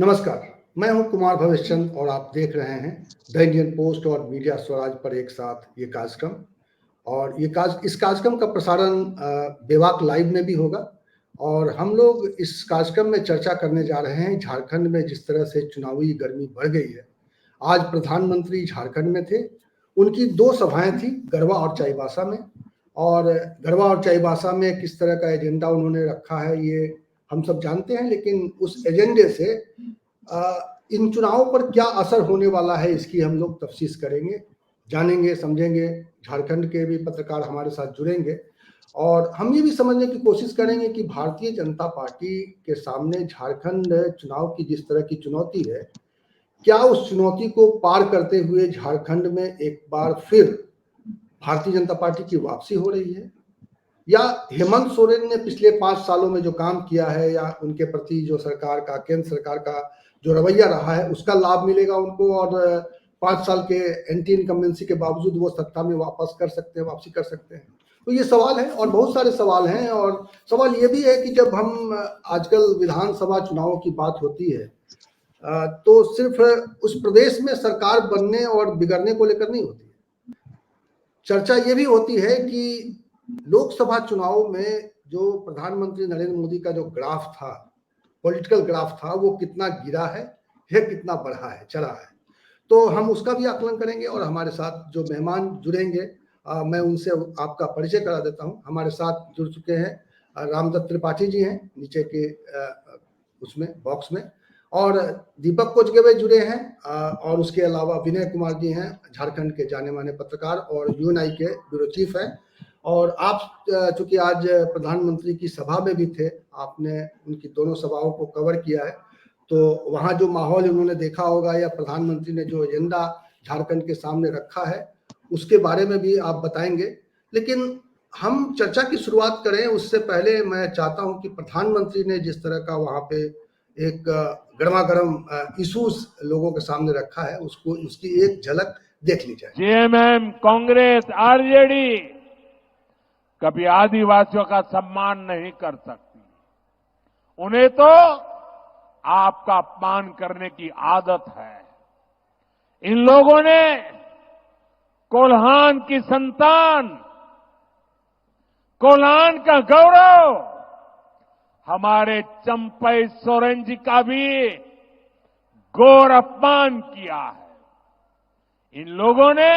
नमस्कार, मैं हूं कुमार भविष्चंद और आप देख रहे हैं द इंडियन पोस्ट और मीडिया स्वराज पर एक साथ ये कार्यक्रम। और इस कार्यक्रम का प्रसारण बेवाक लाइव में भी होगा। और हम लोग इस कार्यक्रम में चर्चा करने जा रहे हैं झारखंड में जिस तरह से चुनावी गर्मी बढ़ गई है। आज प्रधानमंत्री झारखंड में थे, उनकी 2 सभाएं थी, गढ़वा और चाईबासा में। और गढ़वा और चाईबासा में किस तरह का एजेंडा उन्होंने रखा है ये हम सब जानते हैं, लेकिन उस एजेंडे से इन चुनावों पर क्या असर होने वाला है इसकी हम लोग तफ्सीस करेंगे, जानेंगे, समझेंगे। झारखंड के भी पत्रकार हमारे साथ जुड़ेंगे और हम ये भी समझने की कोशिश करेंगे कि भारतीय जनता पार्टी के सामने झारखंड चुनाव की जिस तरह की चुनौती है, क्या उस चुनौती को पार करते हुए झारखंड में एक बार फिर भारतीय जनता पार्टी की वापसी हो रही है, या हेमंत सोरेन ने पिछले 5 सालों में जो काम किया है या उनके प्रति जो सरकार का, केंद्र सरकार का जो रवैया रहा है, उसका लाभ मिलेगा उनको और 5 साल के एंटी इनकम्बेंसी के बावजूद वो सत्ता में वापसी कर सकते हैं। तो ये सवाल है और बहुत सारे सवाल हैं। और सवाल ये भी है कि जब हम आजकल विधानसभा चुनावों की बात होती है तो सिर्फ उस प्रदेश में सरकार बनने और बिगड़ने को लेकर नहीं होती है। चर्चा ये भी होती है कि लोकसभा चुनाव में जो प्रधानमंत्री नरेंद्र मोदी का जो ग्राफ था, पॉलिटिकल ग्राफ था, वो कितना गिरा है या कितना बढ़ा है, चढ़ा है। तो हम उसका भी आकलन करेंगे। और हमारे साथ जो मेहमान जुड़ेंगे मैं उनसे आपका परिचय करा देता हूं। हमारे साथ जुड़ चुके हैं रामदत्त त्रिपाठी जी हैं नीचे के उसमें बॉक्स में, और दीपक कोचगेवे जुड़े हैं, और उसके अलावा विनय कुमार जी हैं, झारखंड के जाने माने पत्रकार और यूएनआई के ब्यूरो चीफ हैं। और आप चूंकि आज प्रधानमंत्री की सभा में भी थे, आपने उनकी दोनों सभाओं को कवर किया है, तो वहाँ जो माहौल उन्होंने देखा होगा या प्रधानमंत्री ने जो एजेंडा झारखंड के सामने रखा है उसके बारे में भी आप बताएंगे। लेकिन हम चर्चा की शुरुआत करें उससे पहले मैं चाहता हूं कि प्रधानमंत्री ने जिस तरह का वहाँ पे एक गर्मा गर्म इशूज लोगों के सामने रखा है, उसकी एक झलक देख ली जाए। जेएमएम, कांग्रेस, आरजेडी कभी आदिवासियों का सम्मान नहीं कर सकती। उन्हें तो आपका अपमान करने की आदत है। इन लोगों ने कोल्हान की संतान, कोल्हान का गौरव, हमारे चंपई सोरेन जी का भी घोर अपमान किया है। इन लोगों ने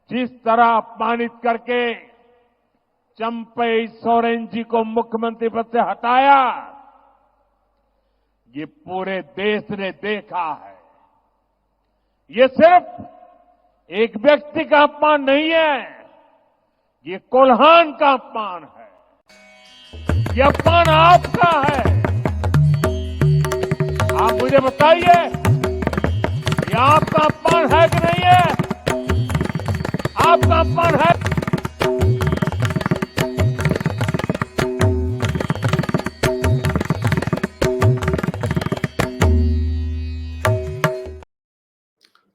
जिस तरह अपमानित करके चंपई सोरेन जी को मुख्यमंत्री पद से हटाया, ये पूरे देश ने देखा है। ये सिर्फ एक व्यक्ति का अपमान नहीं है, ये कोल्हान का अपमान है। ये अपमान आपका है। आप मुझे बताइए, ये आपका अपमान है कि नहीं है? आपका अपमान है।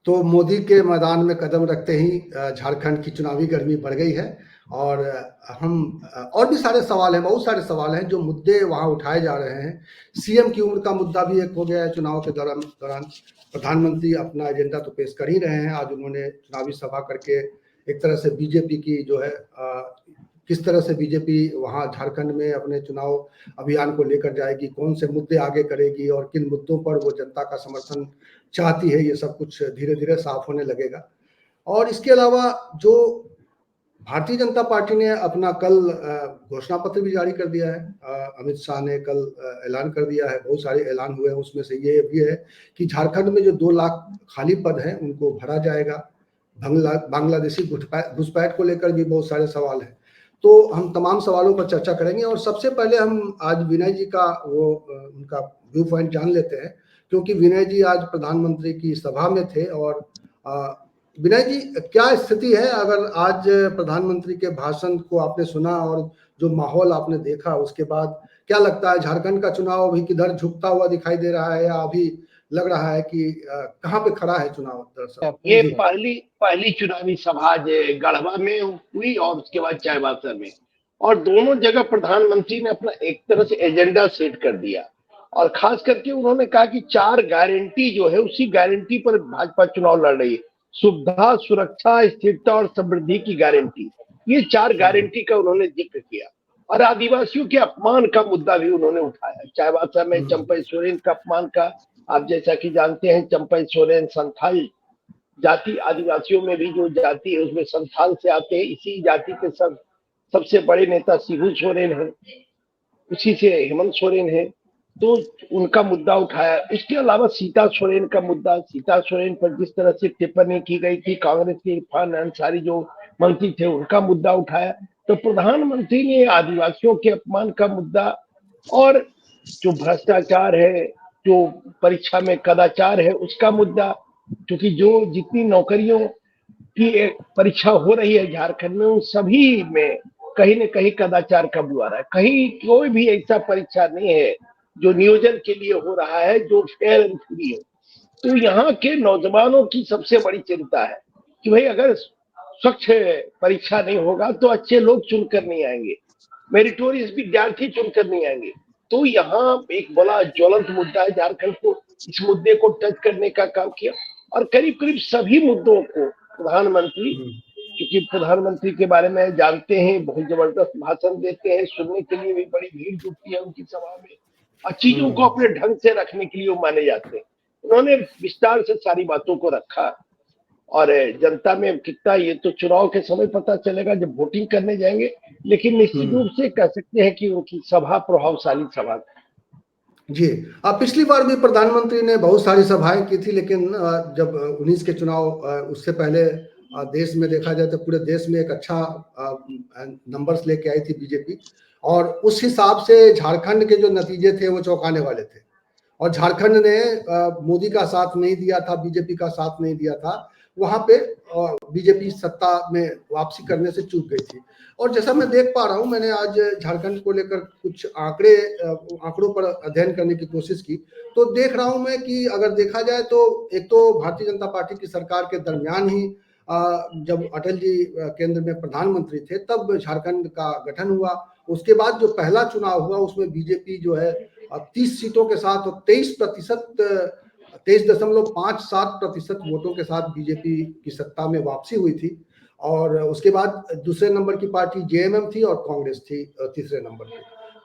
तो मोदी के मैदान में कदम रखते ही झारखंड की चुनावी गर्मी बढ़ गई है। और हम और भी सारे सवाल हैं, बहुत सारे सवाल हैं जो मुद्दे वहां उठाए जा रहे हैं। सीएम की उम्र का मुद्दा भी एक हो गया है चुनाव के दौरान। प्रधानमंत्री अपना एजेंडा तो पेश कर ही रहे हैं। आज उन्होंने चुनावी सभा करके एक तरह से बीजेपी की जो है किस तरह से बीजेपी वहां झारखंड में अपने चुनाव अभियान को लेकर जाएगी, कौन से मुद्दे आगे करेगी और किन मुद्दों पर वो जनता का समर्थन चाहती है, ये सब कुछ धीरे धीरे साफ होने लगेगा। और इसके अलावा जो भारतीय जनता पार्टी ने अपना कल घोषणा पत्र भी जारी कर दिया है। अमित शाह ने कल ऐलान कर दिया है, बहुत सारे ऐलान हुए हैं, उसमें से ये भी है कि झारखंड में जो 2 लाख खाली पद हैं उनको भरा जाएगा। बांग्लादेशी घुसपैठ को लेकर भी बहुत सारे सवाल हैं। तो हम तमाम सवालों पर चर्चा करेंगे। और सबसे पहले हम आज विनय जी का उनका व्यू पॉइंट जान लेते हैं, क्योंकि विनय जी आज प्रधानमंत्री की सभा में थे। और विनय जी, क्या स्थिति है? अगर आज प्रधानमंत्री के भाषण को आपने सुना और जो माहौल आपने देखा, उसके बाद क्या लगता है झारखंड का चुनाव अभी किधर झुकता हुआ दिखाई दे रहा है, या अभी लग रहा है कि कहाँ पे खड़ा है चुनाव? दरअसल ये पहली चुनावी सभा गढ़वा में हुई और उसके बाद चाईबासा में, और दोनों जगह प्रधानमंत्री ने अपना एक तरह से एजेंडा सेट कर दिया। और खास करके उन्होंने कहा कि 4 गारंटी जो है उसी गारंटी पर भाजपा चुनाव लड़ रही है। सुविधा, सुरक्षा, स्थिरता और समृद्धि की गारंटी, ये 4 गारंटी का उन्होंने जिक्र किया। और आदिवासियों के अपमान का मुद्दा भी उन्होंने उठाया, चाईबासा में चंपई सोरेन का अपमान का। आप जैसा कि जानते हैं, चंपई सोरेन संथाल जाति, आदिवासियों में भी जो जाति है उसमें संथाल से आते हैं। इसी जाति के सबसे बड़े नेता शिबू सोरेन है, उसी से हेमंत सोरेन है, तो उनका मुद्दा उठाया। इसके अलावा सीता सोरेन का मुद्दा, सीता सोरेन पर जिस तरह से टिप्पणी की गई थी, कांग्रेस के इरफान अंसारी जो मंत्री थे उनका मुद्दा उठाया। तो प्रधानमंत्री ने आदिवासियों के अपमान का मुद्दा और जो भ्रष्टाचार है, जो परीक्षा में कदाचार है उसका मुद्दा, क्योंकि जो जितनी नौकरियों की एक परीक्षा हो रही है झारखंड में, उन सभी में कहीं न कहीं कदाचार का बुआरा है। कहीं कोई भी ऐसा परीक्षा नहीं है जो नियोजन के लिए हो रहा है जो फेयर एंड फ्री हो। तो यहाँ के नौजवानों की सबसे बड़ी चिंता है कि भाई अगर स्वच्छ परीक्षा नहीं होगा तो अच्छे लोग चुनकर नहीं आएंगे, मेरिटोरियस विद्यार्थी चुनकर नहीं आएंगे। तो यहाँ एक बड़ा ज्वलंत मुद्दा है, झारखंड को इस मुद्दे को टच करने का काम किया। और करीब करीब सभी मुद्दों को प्रधानमंत्री, क्योंकि प्रधानमंत्री के बारे में जानते हैं, बहुत जबरदस्त भाषण देते हैं, सुनने के लिए भी बड़ी भीड़ जुटती है उनकी सभा में, और चीजों को अपने ढंग से रखने के लिए वो माने जाते हैं। उन्होंने विस्तार से सारी बातों को रखा। और जनता में कितना, ये तो चुनाव के समय पता चलेगा जब वोटिंग करने जाएंगे, लेकिन निश्चित रूप से कह सकते हैं कि उनकी सभा प्रभावशाली सभा थी। जी, पिछली बार भी प्रधानमंत्री ने बहुत सारी सभाएं की थी, लेकिन जब 19 के चुनाव उससे पहले देश में देखा जाए तो पूरे देश में एक अच्छा नंबर्स लेके आई थी बीजेपी, और उस हिसाब से झारखंड के जो नतीजे थे वो चौंकाने वाले थे। और झारखंड ने मोदी का साथ नहीं दिया था, बीजेपी का साथ नहीं दिया था, वहां पे बीजेपी सत्ता में वापसी करने से चूक गई थी। और जैसा मैं देख पा रहा हूं, मैंने आज झारखंड को लेकर कुछ आंकड़ों पर अध्ययन करने की कोशिश की, तो देख रहा हूं मैं कि अगर देखा जाए तो एक तो भारतीय जनता पार्टी की सरकार के दरमियान ही जब अटल जी केंद्र में प्रधानमंत्री थे तब झारखंड का गठन हुआ। उसके बाद जो पहला चुनाव हुआ उसमें बीजेपी जो है 30 सीटों के साथ 23.57% वोटों के साथ बीजेपी की सत्ता में वापसी हुई थी। और उसके बाद दूसरे नंबर की पार्टी जेएमएम थी और कांग्रेस थी तीसरे नंबर पे।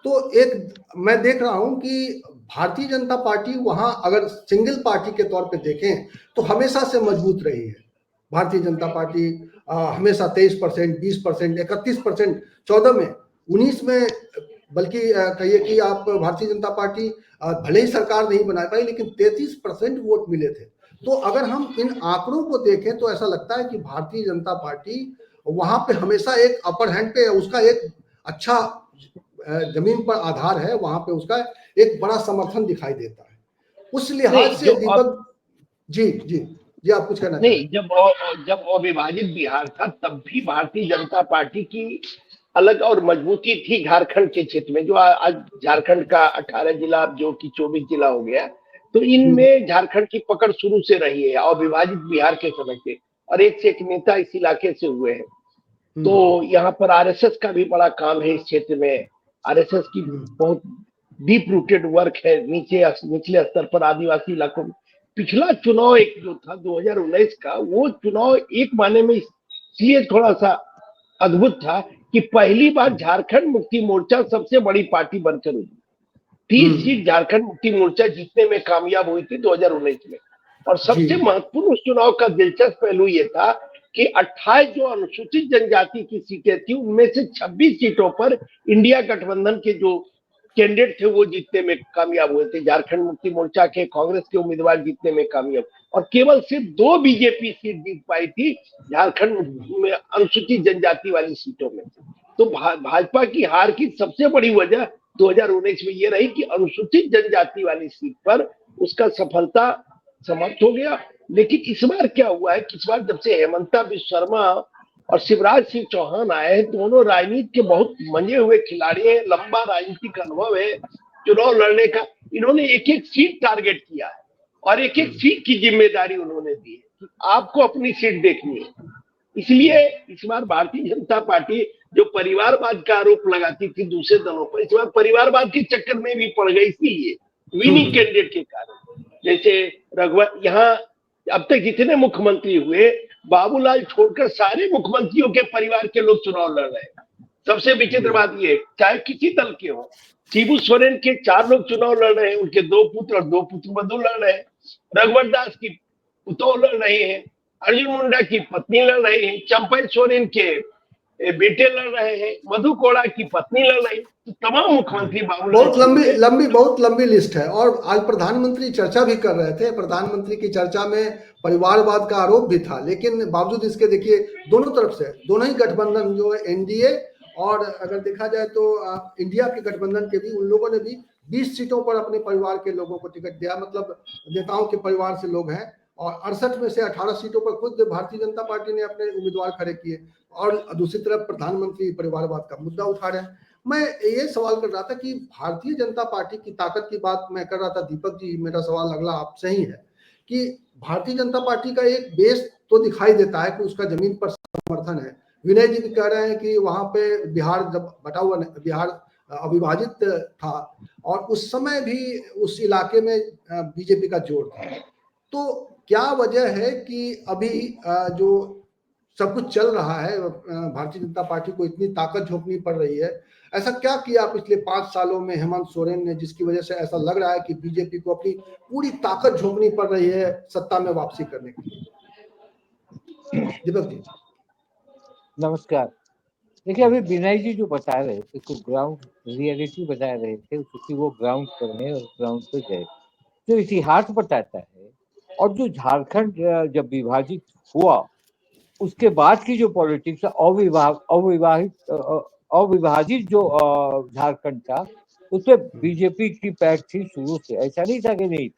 तो एक मैं देख रहा हूं कि भारतीय जनता पार्टी वहां अगर सिंगल पार्टी के तौर पे देखें तो हमेशा से मजबूत रही है। भारतीय जनता पार्टी हमेशा 23%, 20%, 31%, 14 में, 19 में, बल्कि कहिए कि आप भारतीय जनता पार्टी भले ही सरकार नहीं बना पाई लेकिन 33% वोट मिले थे। तो अगर हम इन आंकड़ों को देखें तो ऐसा लगता है कि भारतीय जनता पार्टी वहां पे हमेशा एक अपर हैंड पे, उसका एक अच्छा जमीन पर आधार है, वहां पे उसका एक बड़ा समर्थन दिखाई देता है। उस लिहाज से दीपक जी जी जी आप कुछ कहना नहीं, जब अविभाजित बिहार था तब भी भारतीय जनता पार्टी की अलग और मजबूती थी झारखंड के क्षेत्र में। जो आज झारखंड का 18 जिला जो कि 24 जिला हो गया, तो इनमें झारखंड की पकड़ शुरू से रही है अविभाजित बिहार के समय से, और एक से एक नेता इस इलाके से हुए हैं। तो यहाँ पर आरएसएस का भी बड़ा काम है इस क्षेत्र में। आरएसएस की बहुत डीप रूटेड वर्क है निचले स्तर पर आदिवासी इलाकों में। पिछला चुनाव एक जो था 2019 का, वो चुनाव एक मायने में इसलिए थोड़ा सा अद्भुत था कि पहली बार झारखंड मुक्ति मोर्चा सबसे बड़ी पार्टी बनकर हुई। 30 सीट झारखंड मुक्ति मोर्चा जीतने में कामयाब हुई थी 2019 में। और सबसे महत्वपूर्ण उस चुनाव का दिलचस्प पहलू ये था कि 28 जो अनुसूचित जनजाति की सीटें थी उनमें से 26 सीटों पर इंडिया गठबंधन के जो कैंडिडेट थे वो जीतने में कामयाब हुए थे। झारखंड मुक्ति मोर्चा के कांग्रेस के उम्मीदवार जीतने में कामयाब, और केवल सिर्फ 2 बीजेपी सीट जीत पाई थी झारखंड में अनुसूचित जनजाति वाली सीटों में। तो भाजपा की हार की सबसे बड़ी वजह 2019 में ये रही कि अनुसूचित जनजाति वाली सीट पर उसका सफलता समाप्त हो गया। लेकिन इस बार क्या हुआ है कि इस बार जब से हेमंता बिस्वा शर्मा और शिवराज सिंह चौहान आए हैं, दोनों राजनीति के बहुत मंजे हुए खिलाड़ी हैं, लंबा राजनीतिक अनुभव है चुनाव लड़ने का। इन्होंने एक एक सीट टारगेट किया है और एक एक सीट की जिम्मेदारी उन्होंने दी है कि आपको अपनी सीट देखनी है। इसलिए इस बार भारतीय जनता पार्टी जो परिवारवाद का आरोप लगाती थी दूसरे दलों पर, इस बार परिवारवाद के चक्कर में भी पड़ गई। इसीलिए विनिंग कैंडिडेट के कारण। जैसे रघुवर यहाँ अब तक जितने मुख्यमंत्री हुए, बाबूलाल छोड़कर सारे मुख्यमंत्रियों के परिवार के लोग चुनाव लड़ रहे हैं। सबसे विचित्र बात ये, चाहे किसी दल के हो, शिबू सोरेन के 4 लोग चुनाव लड़ रहे हैं, उनके 2 पुत्र और 2 पुत्रवधू लड़ रहे हैं। रघुवर दास की पुतोह लड़ रहे हैं, अर्जुन मुंडा की पत्नी लड़ रही है, चंपई सोरेन के बेटे लड़ रहे हैं, मधु कोड़ा की पत्नी लड़ रही है। तो तमाम मुख्यमंत्री बहुत लंबी लिस्ट है। और आज प्रधानमंत्री चर्चा भी कर रहे थे, प्रधानमंत्री की चर्चा में परिवारवाद का आरोप भी था, लेकिन बावजूद इसके देखिए दोनों तरफ से, दोनों ही गठबंधन जो है एनडीए और अगर देखा जाए तो इंडिया के गठबंधन के भी, उन लोगों ने भी 20 सीटों पर अपने परिवार के लोगों को टिकट दिया, मतलब नेताओं के परिवार से लोग हैं। और 68 में से 18 सीटों पर खुद भारतीय जनता पार्टी ने अपने उम्मीदवार खड़े किए, और दूसरी तरफ प्रधानमंत्री परिवारवाद का मुद्दा उठा रहे हैं। मैं ये सवाल कर रहा था कि भारतीय जनता पार्टी की ताकत की बात मैं कर रहा था, दीपक जी मेरा सवाल अगला आपसे ही है कि भारतीय जनता पार्टी का एक बेस तो दिखाई देता है कि उसका जमीन पर समर्थन है। विनय जी भी कह रहे हैं कि वहां पे बिहार जब बटा हुआ, बिहार अविभाजित था और उस समय भी उस इलाके में बीजेपी का जोर था। तो क्या वजह है कि अभी जो सब कुछ चल रहा है, भारतीय जनता पार्टी को इतनी ताकत झोंकनी पड़ रही है? ऐसा क्या किया पिछले 5 सालों में हेमंत सोरेन ने जिसकी वजह से ऐसा लग रहा है कि बीजेपी को अपनी पूरी ताकत झोंकनी पड़ रही है सत्ता में वापसी करने के लिए? दीपक जी नमस्कार। देखिए, अभी विनय जी जो बता रहे थे तो ग्राउंड रियलिटी बता रहे थे, क्योंकि वो ग्राउंड पर है और ग्राउंड पर गए, तो इतिहास बताता है। और जो झारखंड जब विभाजित हुआ उसके बाद की जो पॉलिटिक्स अविभाजित जो झारखंड था, उसमें बीजेपी की पैठ थी शुरू से, ऐसा नहीं था कि नहीं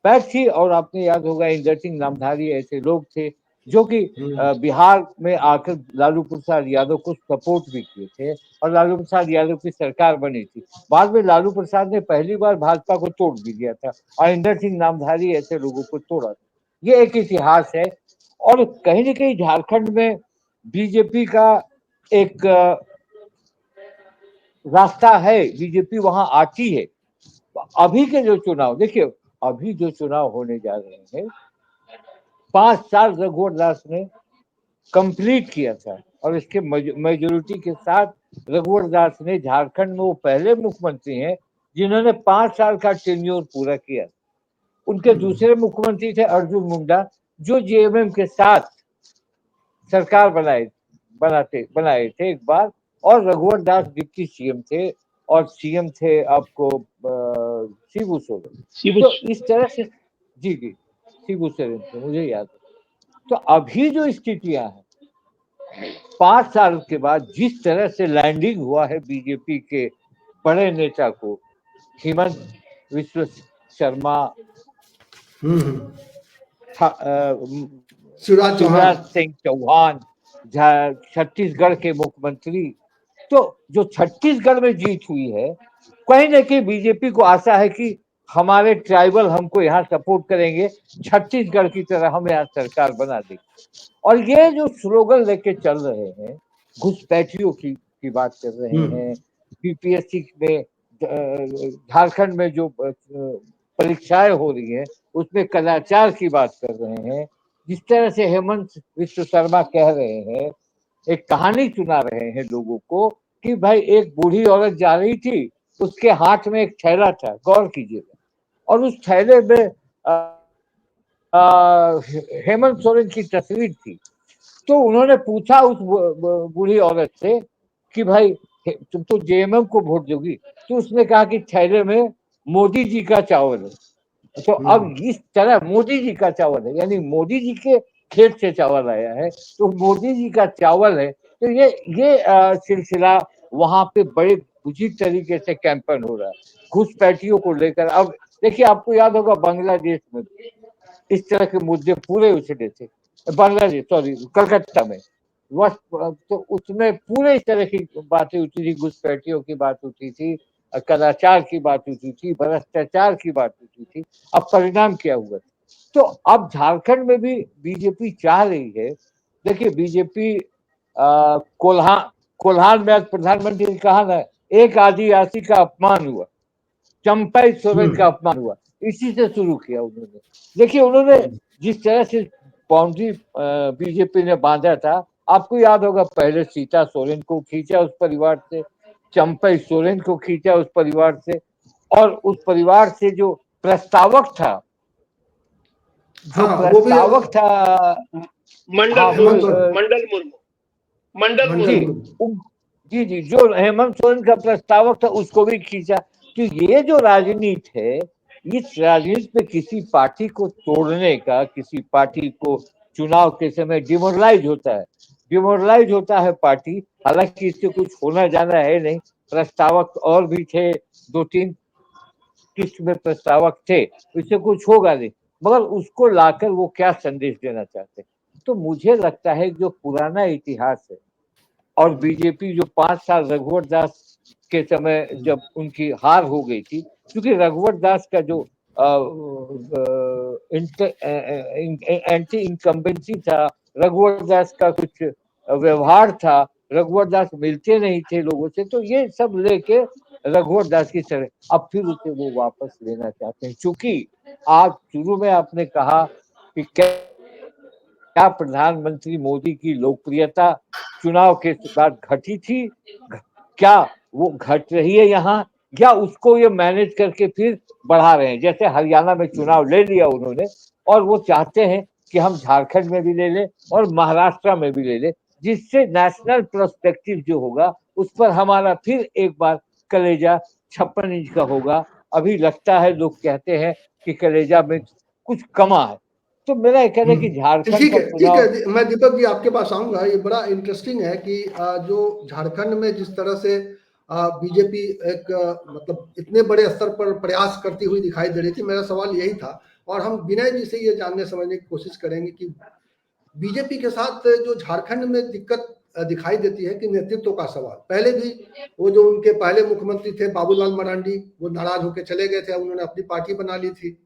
पैठ थी। और आपने याद होगा इंदर सिंह नामधारी ऐसे लोग थे जो कि बिहार में आकर लालू प्रसाद यादव को सपोर्ट भी किए थे और लालू प्रसाद यादव की सरकार बनी थी। बाद में लालू प्रसाद ने पहली बार भाजपा को तोड़ भी दिया था और इंदर सिंह नामधारी ऐसे लोगों को तोड़ा था। ये एक इतिहास है। और कहीं न कहीं झारखंड में बीजेपी का एक रास्ता है, बीजेपी वहां आती है। अभी के जो चुनाव देखिए, अभी जो चुनाव होने जा रहे हैं, 5 साल रघुवर दास ने कंप्लीट किया था और इसके मेजोरिटी के साथ रघुवर दास ने झारखंड में वो पहले मुख्यमंत्री हैं जिन्होंने 5 साल का टेन्योर पूरा किया। उनके दूसरे मुख्यमंत्री थे अर्जुन मुंडा, जो जेएमएम के साथ सरकार बनाए थे एक बार, और रघुवर दास डिप्टी सीएम थे और सीएम थे आपको शिबू सोरेन। तो इस तरह से जी शिबू सोरेन थे, मुझे याद है। तो अभी जो स्थितियां हैं 5 साल के बाद, जिस तरह से लैंडिंग हुआ है बीजेपी के बड़े नेता को, हेमंत विश्व शर्मा, शिवराज सिंह चौहान, छत्तीसगढ़ के मुख्यमंत्री, तो जो छत्तीसगढ़ में जीत हुई है, कहीं न कहीं बीजेपी को आशा है कि हमारे ट्राइबल हमको यहाँ सपोर्ट करेंगे, छत्तीसगढ़ की तरह हम यहाँ सरकार बना देंगे। और ये जो स्लोगन लेके चल रहे हैं, घुसपैठियों की बात कर रहे हैं, बीपीएससी में झारखंड में जो परीक्षाएं हो रही है उसमें कदाचार की बात कर रहे हैं, जिस तरह से हेमंत विश्व शर्मा कह रहे हैं, एक कहानी सुना रहे हैं लोगों को कि भाई एक बूढ़ी औरत जा रही थी, उसके हाथ में एक थैला था, गौर कीजिएगा, और उस थैले में हेमंत सोरेन की तस्वीर थी। तो उन्होंने पूछा उस बूढ़ी औरत से कि भाई तुम तो जेएमएम को वोट दोगी? तो उसने कहा कि थैले में मोदी जी का चावल है। तो अब इस तरह मोदी जी का चावल है, यानी मोदी जी के खेत से चावल आया है, तो मोदी जी का चावल है। तो ये सिलसिला वहां पे बड़े उचित तरीके से कैंपेन हो रहा है घुसपैठियों को लेकर। अब देखिए, आपको याद होगा बांग्लादेश में इस तरह के मुद्दे पूरे उछले थे, कलकत्ता में, तो उसमें पूरे इस तरह की बातें उठी थी, घुसपैठियों की बात उठी थी, कदाचार की बात उठी थी, भ्रष्टाचार की बात उठी थी। अब परिणाम क्या हुआ? तो अब झारखंड में भी बीजेपी चाह रही है। देखिए, बीजेपी कोल्हान में आज प्रधानमंत्री ने कहा ना, एक आदिवासी का अपमान हुआ, चंपाई सोरेन का अपमान हुआ, इसी से शुरू किया उन्होंने। देखिए उन्होंने जिस तरह से बाउंड्री बीजेपी ने बांधा था, आपको याद होगा, पहले सीता सोरेन को खींचा उस परिवार से, चंपाई सोरेन को खींचा उस परिवार से, और उस परिवार से जो प्रस्तावक था, मंडल मुर्मू, जी, जो हेमंत सोरेन का प्रस्तावक था उसको भी खींचा। तो ये जो राजनीति है, इस राजनीति पे किसी पार्टी को तोड़ने का, किसी पार्टी को चुनाव के समय डिमोरलाइज होता है पार्टी। हालांकि इससे कुछ होना जाना है नहीं, प्रस्तावक और भी थे, 2-3 किस्त में प्रस्तावक थे, इससे कुछ होगा नहीं, मगर उसको लाकर वो क्या संदेश देना चाहते हैं। तो मुझे लगता है जो पुराना इतिहास है, और बीजेपी जो 5 साल रघुवर दास के समय जब उनकी हार हो गई थी, क्योंकि रघुवर दास का जो एंटी इनकम्बेंसी था, रघुवर दास का कुछ व्यवहार था, रघुवर दास मिलते नहीं थे लोगों से, तो ये सब लेके रघुवर दास की तरह अब फिर उसे वो वापस लेना चाहते हैं। क्योंकि आज शुरू में आपने कहा कि क्या प्रधानमंत्री मोदी की लोकप्रियता चुनाव के बाद घटी थी, क्या वो घट रही है यहाँ, या उसको ये मैनेज करके फिर बढ़ा रहे हैं। जैसे हरियाणा में चुनाव ले लिया उन्होंने, और वो चाहते हैं कि हम झारखंड में भी ले लें और महाराष्ट्र में भी ले लें, जिससे नेशनल पर्सपेक्टिव जो होगा उस पर हमारा फिर एक बार कलेजा 56 इंच का होगा। अभी लगता है, लोग कहते हैं कि कलेजा में कुछ कमा है। तो मेरा ये कहना है कि झारखंड ठीक का है, चुनाव, मैं दीपक जी आपके पास आऊंगा। ये बड़ा इंटरेस्टिंग है कि जो झारखंड में जिस तरह से बीजेपी एक मतलब इतने बड़े स्तर पर प्रयास करती हुई दिखाई दे रही थी, मेरा सवाल यही था, और हम विनय जी से ये जानने समझने की कोशिश करेंगे कि बीजेपी के साथ जो झारखंड में दिक्कत दिखाई देती है कि नेतृत्व का सवाल। पहले भी वो जो उनके पहले मुख्यमंत्री थे बाबूलाल मरांडी, वो नाराज होकर चले गए थे, उन्होंने अपनी पार्टी बना ली थी,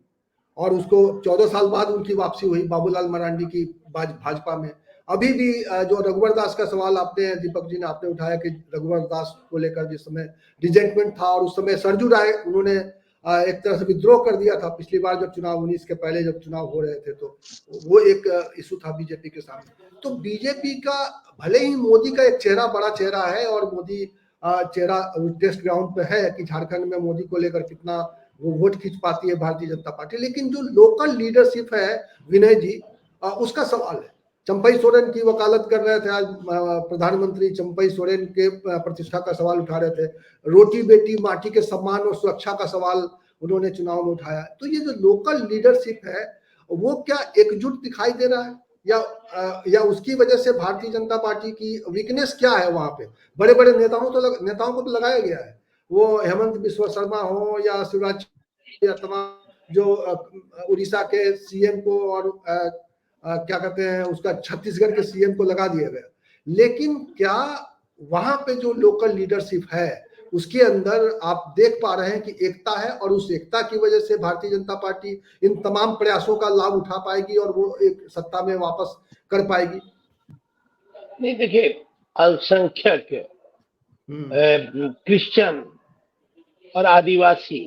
और उसको 14 साल बाद उनकी वापसी हुई बाबूलाल मरांडी की भाजपा में। अभी भी जो रघुवर दास का सवाल आपने, दीपक जी ने आपने उठाया कि रघुवर दास को लेकर जिस समय रिजेंटमेंट था, और उस समय सरजू राय उन्होंने एक तरह से विद्रोह कर दिया था पिछली बार जब चुनाव 19 के पहले जब चुनाव हो रहे थे, तो वो एक इशू था बीजेपी के सामने। तो बीजेपी का भले ही मोदी का एक चेहरा बड़ा चेहरा है, और मोदी चेहरा टेस्ट ग्राउंड पे है कि झारखंड में मोदी को लेकर कितना वो वोट खींच पाती है भारतीय जनता पार्टी, लेकिन जो लोकल लीडरशिप है विनय जी, उसका सवाल है। चंपई सोरेन की वकालत कर रहे थे आज प्रधानमंत्री, चंपई सोरेन के प्रतिष्ठा का सवाल उठा रहे थे, रोटी बेटी माटी के सम्मान और सुरक्षा का सवाल उन्होंने चुनाव में उठाया। तो ये जो लोकल लीडरशिप है वो क्या एकजुट दिखाई दे रहा है, या उसकी वजह से भारतीय जनता पार्टी की वीकनेस क्या है? वहां पे बड़े बड़े नेताओं को तो लगाया गया है, वो हेमंत बिस्वा शर्मा हो या शिवराज, या तमाम जो उड़ीसा के सीएम को और क्या कहते हैं उसका छत्तीसगढ़ के सीएम को लगा दिया गया। लेकिन क्या वहां पे जो लोकल लीडरशिप है उसके अंदर आप देख पा रहे हैं कि एकता है, और उस एकता की वजह से भारतीय जनता पार्टी इन तमाम प्रयासों का लाभ उठा पाएगी और वो एक सत्ता में वापस कर पाएगी? नहीं, देखिए, अल्पसंख्यक, क्रिश्चियन और आदिवासी,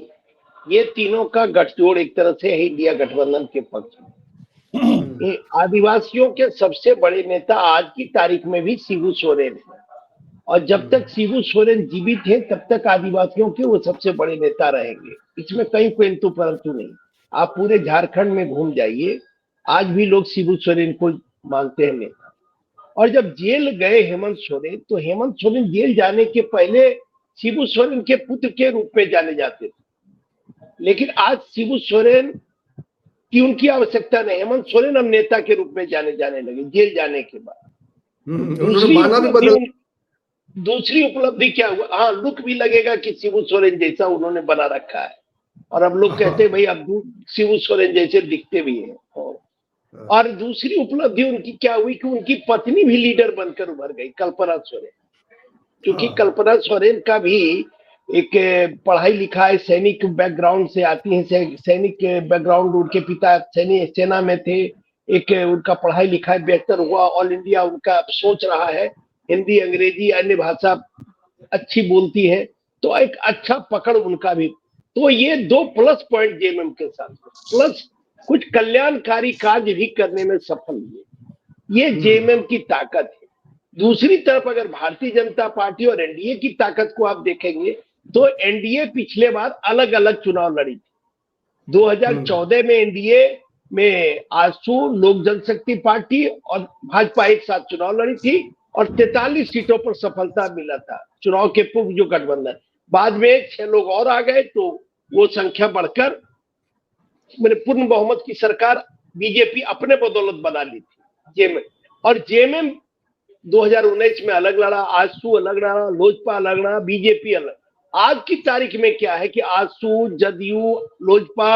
ये तीनों का गठजोड़ एक तरह से है इंडिया गठबंधन के पक्ष में। आदिवासियों के सबसे बड़े नेता आज की तारीख में भी शिबू सोरेन है, और जब तक शिबू सोरेन जीवित है तब तक आदिवासियों के वो सबसे बड़े नेता रहेंगे, इसमें कहीं किंतु परंतु नहीं। आप पूरे झारखंड में घूम जाइए, आज भी लोग शिबू सोरेन को मानते हैं नेता। और जब जेल गए हेमंत सोरेन, तो हेमंत सोरेन जेल जाने के पहले शिबू सोरेन के पुत्र के रूप में जाने जाते थे, लेकिन आज शिबू सोरेन की उनकी आवश्यकता नहीं, हेमंत सोरेन अब नेता के रूप में जाने लगे जेल जाने के बाद। दूसरी उपलब्धि क्या हुआ? हाँ, लुक भी लगेगा कि शिबू सोरेन जैसा उन्होंने बना रखा है, और अब लोग कहते हैं भाई अब शिबू सोरेन जैसे दिखते भी हैं। और दूसरी उपलब्धि उनकी क्या हुई कि उनकी पत्नी भी लीडर बनकर उभर गई, कल्पना सोरेन। क्योंकि कल्पना सोरेन का भी एक पढ़ाई लिखाई सैनिक बैकग्राउंड से आती है, सैनिक बैकग्राउंड, उनके पिता सैनिक सेना में थे, एक उनका पढ़ाई लिखाई बेहतर हुआ, ऑल इंडिया उनका सोच रहा है, हिंदी अंग्रेजी अन्य भाषा अच्छी बोलती है, तो एक अच्छा पकड़ उनका भी तो ये 2 प्लस पॉइंट जेएमएम के साथ, प्लस कुछ कल्याणकारी कार्य भी करने में सफल हुए। ये जेएमएम की ताकत है। दूसरी तरफ अगर भारतीय जनता पार्टी और एनडीए की ताकत को आप देखेंगे तो एनडीए पिछले बार अलग अलग चुनाव लड़ी थी। 2014 में एनडीए में आजसू, लोक जनशक्ति पार्टी और भाजपा एक साथ चुनाव लड़ी थी और 43 सीटों पर सफलता मिला था चुनाव के पूर्व जो गठबंधन। बाद में 6 लोग और आ गए तो वो संख्या बढ़कर मैंने पूर्ण बहुमत की सरकार बीजेपी अपने बदौलत बना ली थी जेएमएम। और जेएमएम 2019 में अलग लड़ा, आजसू अलग लड़ा, लोजपा अलग लड़ा, बीजेपी अलग। आज की तारीख में क्या है कि आजसू, जदयू, लोजपा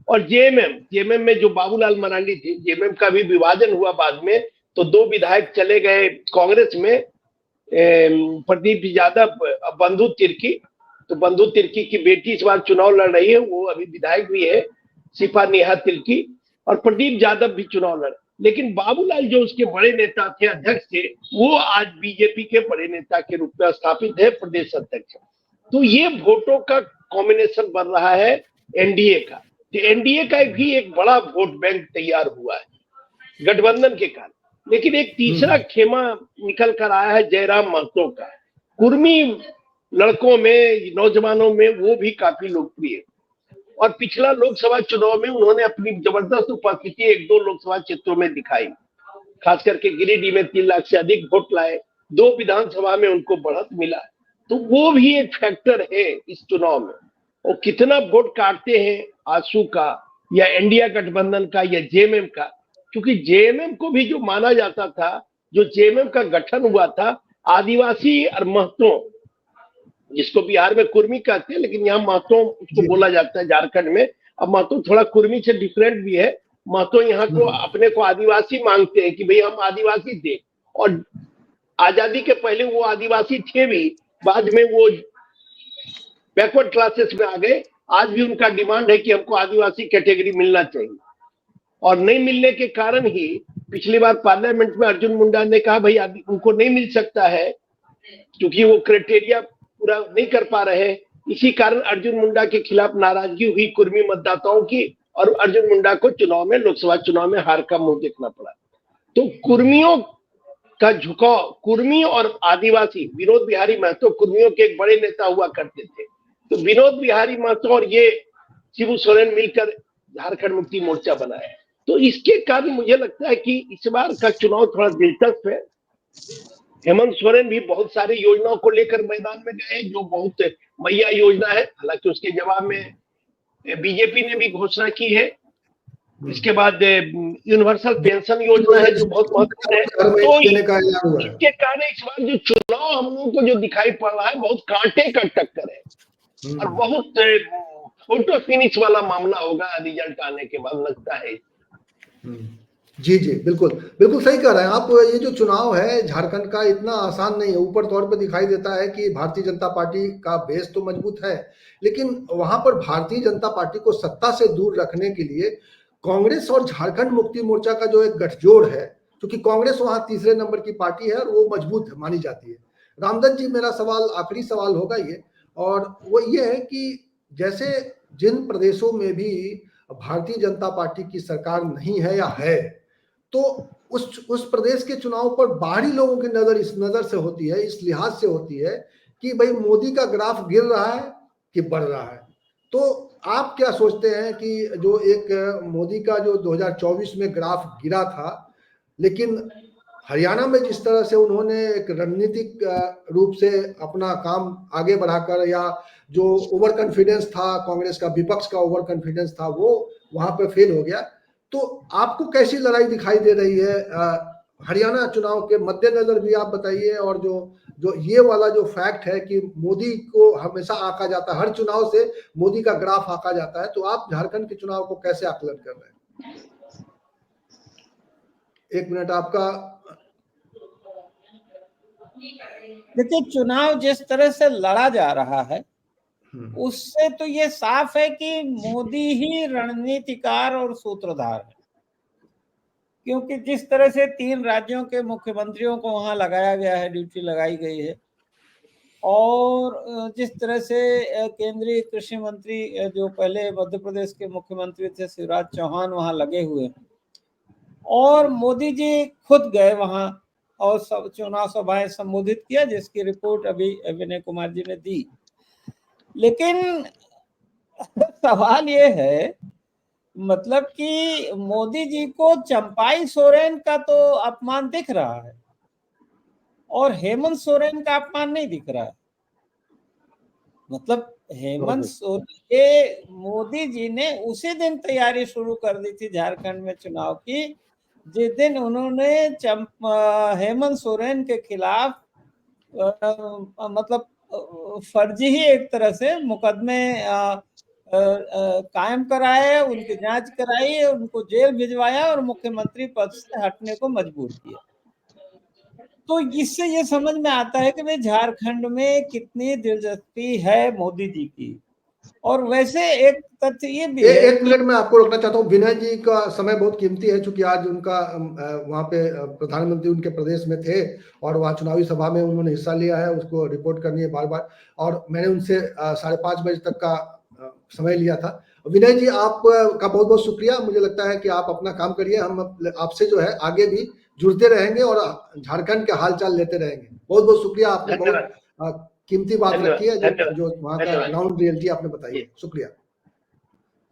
और जेएमएम में जो बाबूलाल मरांडी थे, जेएमएम का भी विभाजन हुआ बाद में, तो 2 विधायक चले गए कांग्रेस में, प्रदीप यादव, बंधु तिर्की। तो बंधु तिर्की की बेटी इस बार चुनाव लड़ रही है, वो अभी विधायक भी है, सिपा नेहा तिर्की, और प्रदीप यादव भी चुनाव लड़। लेकिन बाबूलाल जो उसके बड़े नेता थे, अध्यक्ष थे, वो आज बीजेपी के बड़े नेता के रूप में स्थापित है, प्रदेश अध्यक्ष। तो ये वोटों का कॉम्बिनेशन बन रहा है एनडीए का। तो एनडीए का भी एक बड़ा वोट बैंक तैयार हुआ है गठबंधन के कारण। लेकिन एक तीसरा खेमा निकल कर आया है जयराम महतो का, कुर्मी लड़कों में, नौजवानों में वो भी काफी लोकप्रिय। और पिछला लोकसभा चुनाव में उन्होंने अपनी जबरदस्त उपस्थिति 1-2 लोकसभा क्षेत्रों में दिखाई, खास करके गिरिडीह में 3 लाख से अधिक वोट लाए, 2 विधानसभा में उनको बढ़त मिला। तो वो भी एक फैक्टर है इस चुनाव में। और कितना वोट काटते हैं आजसू का या इंडिया गठबंधन का या जेएमएम का, क्योंकि जेएमएम को भी जो माना जाता था, जो जेएमएम का गठन हुआ था आदिवासी और महतो, जिसको बिहार में कुर्मी कहते हैं लेकिन यहाँ महतो उसको बोला जाता है झारखंड में। अब महतो थोड़ा कुर्मी से डिफरेंट भी है। महतो यहाँ को अपने को आदिवासी मांगते हैं कि भाई हम आदिवासी थे, और आजादी के पहले वो आदिवासी थे भी, बाद में वो बैकवर्ड क्लासेस में आ गए। आज भी उनका डिमांड है कि हमको आदिवासी कैटेगरी मिलना चाहिए, और नहीं मिलने के कारण ही पिछली बार पार्लियामेंट में अर्जुन मुंडा ने कहा भाई उनको नहीं मिल सकता है क्योंकि वो क्राइटेरिया पूरा नहीं कर पा रहे। इसी कारण अर्जुन मुंडा के खिलाफ नाराजगी हुई कुर्मी मतदाताओं की, और अर्जुन मुंडा को चुनाव में, लोकसभा चुनाव में हार का मुंह देखना पड़ा। तो कुर्मियों का झुकाव, कुर्मी और आदिवासी, विनोद बिहारी महतो कुर्मियों के एक बड़े नेता हुआ करते थे, तो विनोद बिहारी महतो और ये शिबू सोरेन मिलकर झारखंड मुक्ति मोर्चा बनाया। तो इसके कारण मुझे लगता है कि इस बार का चुनाव थोड़ा दिलचस्प है। हेमंत सोरेन भी बहुत सारी योजनाओं को लेकर मैदान में गए, जो बहुत मैया योजना है, हालांकि उसके जवाब में बीजेपी ने भी घोषणा की है। इसके बाद यूनिवर्सल पेंशन योजना है जो बहुत महत्वपूर्ण है। तो इसके कारण इस बार जो चुनाव हम लोगों को जो दिखाई पड़ रहा है, बहुत कांटे का टक्कर है और बहुत फोटो फिनिश वाला मामला होगा रिजल्ट आने के बाद, लगता है। जी जी, बिल्कुल बिल्कुल सही कह रहे हैं आप। ये जो चुनाव है झारखंड का इतना आसान नहीं है। ऊपर तौर पर दिखाई देता है कि भारतीय जनता पार्टी का बेस तो मजबूत है, लेकिन वहां पर भारतीय जनता पार्टी को सत्ता से दूर रखने के लिए कांग्रेस और झारखंड मुक्ति मोर्चा का जो एक गठजोड़ है, क्योंकि कांग्रेस वहां तीसरे नंबर की पार्टी है और वो मजबूत मानी जाती है। रामदत्त जी, मेरा सवाल, आखिरी सवाल होगा ये, और वो ये है कि जैसे जिन प्रदेशों में भी भारतीय जनता पार्टी की सरकार नहीं है या है, तो उस प्रदेश के चुनाव पर बाहरी लोगों की नजर इस नजर से होती है, इस लिहाज से होती है कि भाई मोदी का ग्राफ गिर रहा है कि बढ़ रहा है। तो आप क्या सोचते हैं कि जो एक मोदी का जो 2024 में ग्राफ गिरा था, लेकिन हरियाणा में जिस तरह से उन्होंने एक रणनीतिक रूप से अपना काम आगे बढ़ाकर, या जो ओवर कॉन्फिडेंस था कांग्रेस का, विपक्ष का ओवर कॉन्फिडेंस था, वो वहां पर फेल हो गया। तो आपको कैसी लड़ाई दिखाई दे रही है हरियाणा चुनाव के मद्देनजर भी आप बताइए, और जो ये वाला जो फैक्ट है कि मोदी को हमेशा आंका जाता है, हर चुनाव से मोदी का ग्राफ आंका जाता है, तो आप झारखंड के चुनाव को कैसे आकलन कर रहे हैं? 1 मिनट आपका। देखिए, चुनाव जिस तरह से लड़ा जा रहा है उससे तो ये साफ है कि मोदी ही रणनीतिकार और सूत्रधार है, क्योंकि जिस तरह से 3 राज्यों के मुख्यमंत्रियों को वहां लगाया गया है, ड्यूटी लगाई गई है, और जिस तरह से केंद्रीय कृषि मंत्री जो पहले मध्य प्रदेश के मुख्यमंत्री थे शिवराज चौहान वहां लगे हुए हैं, और मोदी जी खुद गए वहां और सब चुनाव सभाएं संबोधित किया, जिसकी रिपोर्ट अभी विनय कुमार जी ने दी। लेकिन सवाल ये है, मतलब कि मोदी जी को चंपाई सोरेन का तो अपमान दिख रहा है और हेमंत सोरेन का अपमान नहीं दिख रहा है। मतलब हेमंत सोरेन के मोदी जी ने उसी दिन तैयारी शुरू कर दी थी झारखंड में चुनाव की, जिस दिन उन्होंने हेमंत सोरेन के खिलाफ मतलब फर्जी ही एक तरह से मुकदमे कायम कराए, उनकी जांच कराई, उनको जेल भिजवाया और मुख्यमंत्री पद से हटने को मजबूर किया। तो इससे ये समझ में आता है कि भाई झारखंड में कितनी दिलचस्पी है मोदी जी की। और वैसे एक तथ्य ये भी है, एक मिनट में आपको रोकना चाहता हूँ। विनय जी का समय बहुत कीमती है, चूंकि आज उनका वहां पे प्रधानमंत्री उनके प्रदेश में थे और वहां चुनावी सभा में उन्होंने हिस्सा लिया है, उसको रिपोर्ट करनी है बार बार, और मैंने उनसे 5:30 बजे तक का समय लिया था। विनय जी आपका बहुत बहुत शुक्रिया। मुझे लगता है कि आप अपना काम करिए, हम आपसे जो है आगे भी जुड़ते रहेंगे और झारखंड के हालचाल लेते रहेंगे। बहुत बहुत शुक्रिया, आपने बहुत कीमती बात रखी है, जो वहाँ का ग्राउंड रियलिटी आपने बताई है। शुक्रिया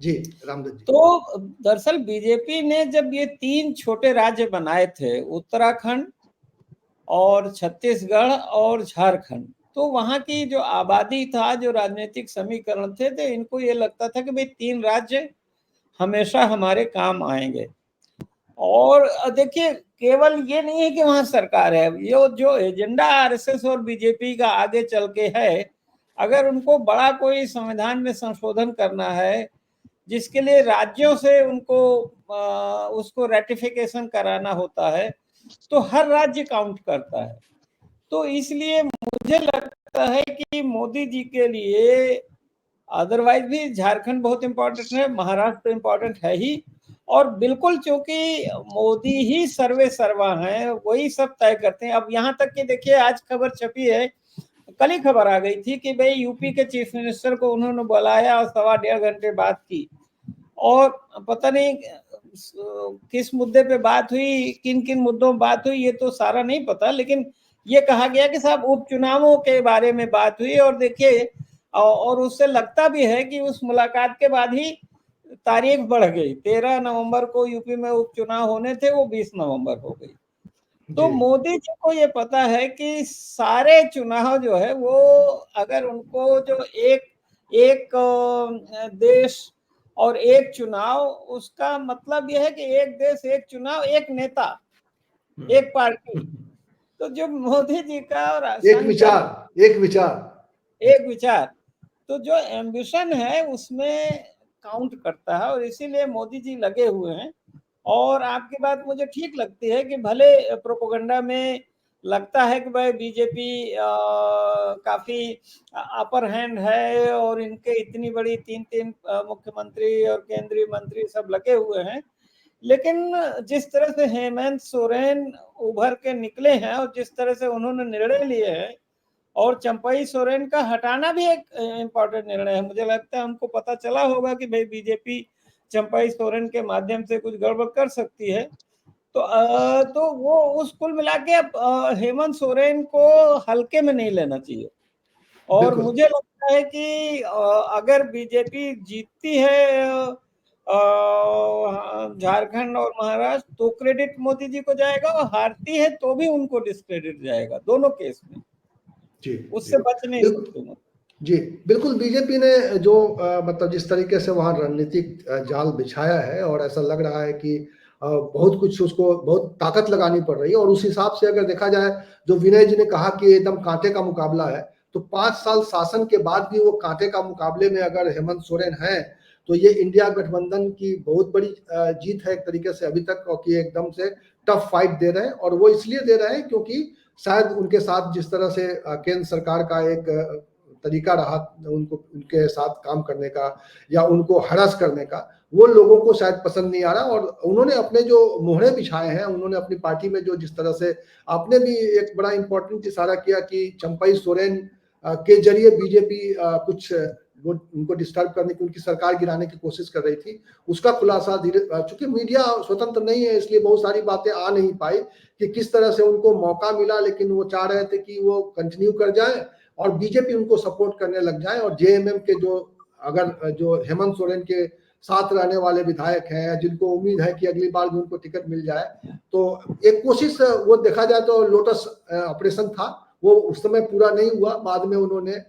जी रामदत्त जी। तो दरअसल बीजेपी ने जब ये 3 छोटे राज्य बनाए थे, उत्तराखंड और छत्तीसगढ़ और झारखंड, तो वहां की जो आबादी था, जो राजनीतिक समीकरण थे, तो इनको ये लगता था कि भाई 3 राज्य हमेशा हमारे काम आएंगे। और देखिए, केवल ये नहीं है कि वहां सरकार है, ये जो एजेंडा आरएसएस और बीजेपी का आगे चल के है, अगर उनको बड़ा कोई संविधान में संशोधन करना है जिसके लिए राज्यों से उनको उसको रेटिफिकेशन कराना होता है, तो हर राज्य काउंट करता है। तो इसलिए मुझे लगता है कि मोदी जी के लिए अदरवाइज भी झारखंड बहुत इंपॉर्टेंट है, महाराष्ट्र इंपॉर्टेंट है ही, और बिल्कुल चूंकि मोदी ही सर्वे सर्वा हैं, वही सब तय करते हैं। अब यहाँ तक कि देखिए, आज खबर छपी है, कल ही खबर आ गई थी कि भाई यूपी के चीफ मिनिस्टर को उन्होंने बुलाया और 1.25 घंटे बात की, और पता नहीं किस मुद्दे पे बात हुई, किन किन मुद्दों में बात हुई, ये तो सारा नहीं पता, लेकिन ये कहा गया कि साहब उपचुनावों के बारे में बात हुई। और देखिए, और उससे लगता भी है कि उस मुलाकात के बाद ही तारीख बढ़ गई, 13 नवंबर को यूपी में उपचुनाव होने थे, वो 20 नवंबर हो गई। तो मोदी जी को ये पता है कि सारे चुनाव जो है वो, अगर उनको जो एक देश और एक चुनाव, उसका मतलब यह है कि एक देश एक चुनाव एक नेता एक पार्टी, तो जो मोदी जी का और एक विचार तो जो एम्बिशन है उसमें काउंट करता है, और इसीलिए मोदी जी लगे हुए हैं। और आपकी बात मुझे ठीक लगती है कि भले प्रोपेगेंडा में लगता है कि भाई बीजेपी काफी अपर हैंड है और इनके इतनी बड़ी 3 मुख्यमंत्री और केंद्रीय मंत्री सब लगे हुए हैं, लेकिन जिस तरह से हेमंत सोरेन उभर के निकले हैं और जिस तरह से उन्होंने निर्णय लिए हैं, और चंपाई सोरेन का हटाना भी एक इम्पोर्टेंट निर्णय है। मुझे लगता है हमको पता चला होगा कि भाई बीजेपी चंपाई सोरेन के माध्यम से कुछ गड़बड़ कर सकती है, तो वो उस कुल मिला के अब हेमंत सोरेन को हल्के में नहीं लेना चाहिए। और मुझे लगता है कि अगर बीजेपी जीतती है झारखंड और महाराष्ट्र, तो क्रेडिट मोदी जी को जाएगा, और हारती है तो भी उनको डिस्क्रेडिट जाएगा, दोनों केस में जी, उससे बच नहीं सकते। जी बिल्कुल। बीजेपी ने जो मतलब जिस तरीके से वहां रणनीतिक जाल बिछाया है, और ऐसा लग रहा है कि बहुत कुछ उसको बहुत ताकत लगानी पड़ रही है, और उस हिसाब से अगर देखा जाए, जो विनय जी ने कहा कि एकदम कांटे का मुकाबला है, तो 5 साल शासन के बाद भी वो कांटे का मुकाबले में अगर हेमंत सोरेन है, तो ये इंडिया गठबंधन की बहुत बड़ी जीत है एक तरीके से अभी तक, और कि एकदम से टफ फाइट दे रहे हैं। और वो इसलिए दे रहे हैं क्योंकि शायद उनके साथ जिस तरह से केंद्र सरकार का एक तरीका रहा उनको उनके साथ काम करने का या उनको हरास करने का, वो लोगों को शायद पसंद नहीं आ रहा। और उन्होंने अपने जो मोहरे बिछाए हैं, उन्होंने अपनी पार्टी में जो जिस तरह से, आपने भी एक बड़ा इंपॉर्टेंट इशारा किया कि चंपाई सोरेन के जरिए बीजेपी कुछ वो उनको डिस्टर्ब करने की, उनकी सरकार गिराने की कोशिश कर रही थी, उसका खुलासा धीरे, चूंकि मीडिया स्वतंत्र नहीं है इसलिए बहुत सारी बातें आ नहीं पाई कि किस तरह से उनको मौका मिला, लेकिन वो चाह रहे थे कि वो कंटिन्यू कर जाए और बीजेपी उनको सपोर्ट करने लग जाए। और जेएमएम के जो हेमंत सोरेन के साथ रहने वाले विधायक हैं, जिनको उम्मीद है कि अगली बार भी उनको टिकट मिल जाए, तो एक कोशिश वो देखा जाए तो लोटस ऑपरेशन था, वो उस समय पूरा नहीं हुआ। बाद में उन्होंने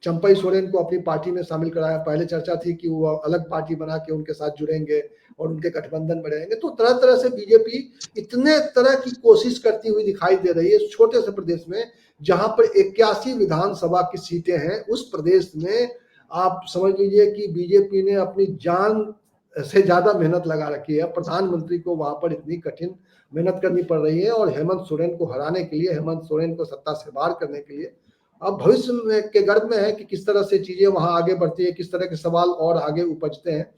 चंपई सोरेन को अपनी पार्टी में शामिल कराया। पहले चर्चा थी कि वो अलग पार्टी बना के उनके साथ जुड़ेंगे और उनके गठबंधन में रहेंगे। तो तरह तरह से बीजेपी इतने तरह की कोशिश करती हुई दिखाई दे रही है छोटे से प्रदेश में, जहां पर 81 विधानसभा की सीटें हैं। उस प्रदेश में आप समझ लीजिए कि बीजेपी ने अपनी जान से ज्यादा मेहनत लगा रखी है। प्रधानमंत्री को वहां पर इतनी कठिन मेहनत करनी पड़ रही है और हेमंत सोरेन को हराने के लिए, हेमंत सोरेन को सत्ता से बाहर करने के लिए अब भविष्य में के गर्भ में है कि किस तरह से चीजें वहां आगे बढ़ती है, किस तरह के सवाल और आगे उपजते हैं।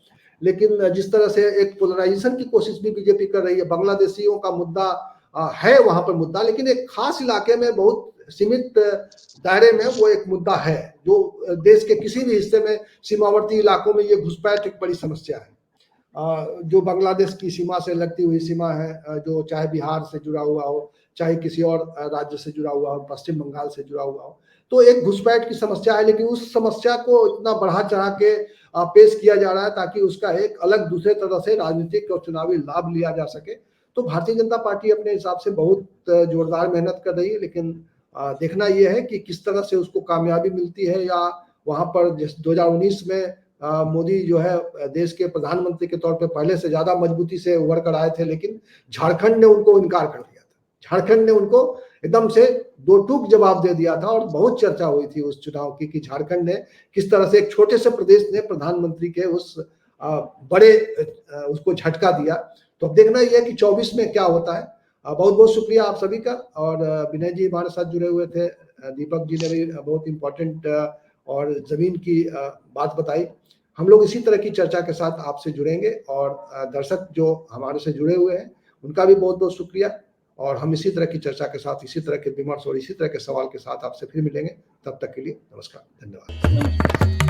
लेकिन जिस तरह से एक पोलराइजेशन की कोशिश भी बीजेपी कर रही है, बांग्लादेशियों का मुद्दा है वहां पर मुद्दा, लेकिन एक खास इलाके में बहुत सीमित दायरे में वो एक मुद्दा है, जो देश के किसी भी हिस्से में सीमावर्ती इलाकों में ये घुसपैठ एक बड़ी समस्या है। जो बांग्लादेश की सीमा से लगती हुई सीमा है, जो चाहे बिहार से जुड़ा हुआ हो, चाहे किसी और राज्य से जुड़ा हुआ हो, पश्चिम बंगाल से जुड़ा हुआ हो, तो एक घुसपैठ की समस्या है। लेकिन उस समस्या को इतना बढ़ा चढ़ा के पेश किया जा रहा है ताकि उसका एक अलग दूसरे तरह से राजनीतिक और चुनावी लाभ लिया जा सके। तो भारतीय जनता पार्टी अपने हिसाब से बहुत जोरदार मेहनत कर रही है, लेकिन देखना यह है कि किस तरह से उसको कामयाबी मिलती है, या वहां पर 2019 में मोदी जो है देश के प्रधानमंत्री के तौर पे पहले से ज्यादा मजबूती से उभर कर आए थे, लेकिन झारखंड ने उनको इनकार कर दिया था। झारखंड ने उनको एकदम से दो टूक जवाब दे दिया था और बहुत चर्चा हुई थी उस चुनाव की कि झारखंड ने किस तरह से एक छोटे से प्रदेश ने प्रधानमंत्री के उस बड़े उसको झटका दिया। तो अब देखना यह है कि 24 में क्या होता है। बहुत बहुत शुक्रिया आप सभी का। और विनय जी हमारे साथ जुड़े हुए थे, दीपक जी ने भी बहुत इंपॉर्टेंट और जमीन की बात बताई। हम लोग इसी तरह की चर्चा के साथ आपसे जुड़ेंगे और दर्शक जो हमारे से जुड़े हुए हैं उनका भी बहुत बहुत शुक्रिया। और हम इसी तरह की चर्चा के साथ, इसी तरह के विमर्श और इसी तरह के सवाल के साथ आपसे फिर मिलेंगे। तब तक के लिए नमस्कार, धन्यवाद।